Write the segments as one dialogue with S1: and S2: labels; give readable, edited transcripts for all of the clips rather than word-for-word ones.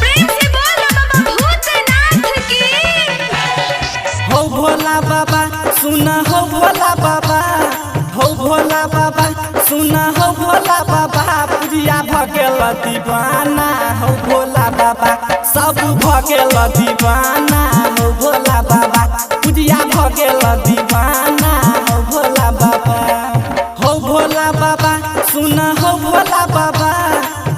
S1: प्रेम से बोलो बाबा भूतनाथ की।
S2: हो भोला बाबा सुना हो भोला बाबा, हो भोला बाबा सुना हो भोला बाबा, पूजिया भगेल दीवाना हो भोला बाबा, सब भगेल दीवाना हो भोला बाबा, पूजिया भगेल दीवाना हो भोला बाबा। हो भोला बाबा सुना हो भोला बाबा,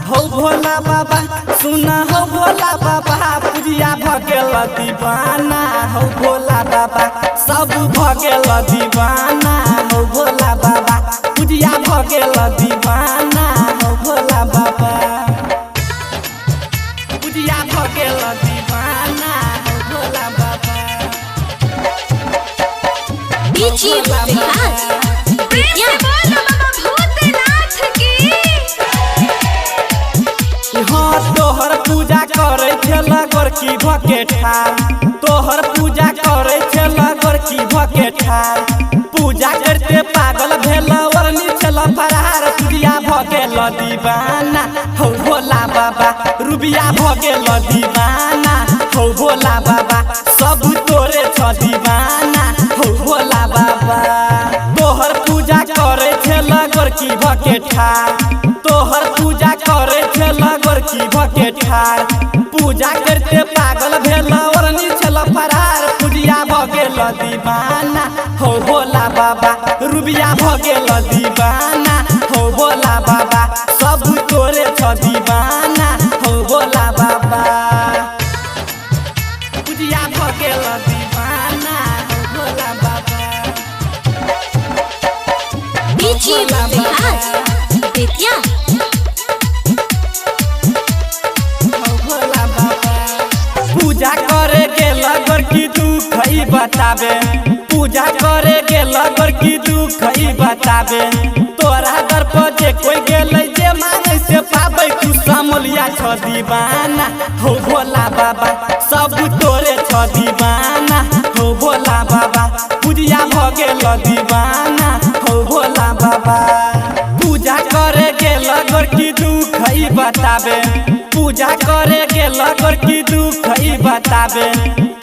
S2: हो भोला बाबा सुना हो भोला बाबा, पूजिया भगेल दीवाना हो भोला बाबा, सब भगेल दीवाना हो भोला बाबा, पूजिया भगेल दीवाना हो भोला बाबा, पूजिया भगेल दीवाना हो भोला बाबा।
S1: प्रेम से बोलो बाबा भूतनाथ की।
S2: हाँ तोहर पूजा करे छे लगोर की भके ठार, तोहर पूजा करे छे लगोर की भके ठार, पूजा करते पागल भेल वरनी छल फरार, पूजिया भगेल दीवाना हो भोला बाबा, रुबिया भगेल दीवाना हो भोला बाबा, सब तोरे छ दीवाना हो भोला बाबा। तोहर पूजा करे छे लगोर की भके ठार, तोहर पूजा करे छे लगोर की भके ठार, पूजा करते पागल भेल वरनी छल फरार, पूजिया भगेल दीवाना हो भोला बाबा, रुबिया भगेल दीवाना हो भोला बाबा, सब तोरे छ दीवाना हो भोला बाबा, पूजिया भगेल दीवाना हो भोला बाबा। पूजा करे के लगोर की दुख ही बतावे, पूजा करे के लगोर की दुख ही बतावे, तोरा दर पर जे कोई गेले जे मांगे से पाबै, तू समलिया छ दीवाना हो भोला बाबा, सब तोरे छ दीवाना हो भोला बाबा, पूजिया भगेल दीवाना हो भोला बाबा। पूजा करे के लगोर की दुख ही बतावे, पूजा करे के लगोर की दुख ही बतावे,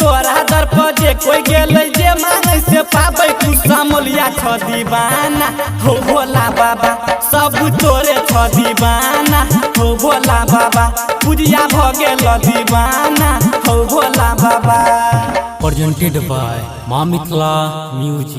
S2: तोरा दर पर जे कोई गेले जे मांगे से पाबै, तू समलिया छ दीवाना हो भोला बाबा, सब तोरे छ दीवाना हो भोला बाबा, पूजिया भगेल दीवाना हो भोला बाबा।
S3: presented by Ma Mithila Music।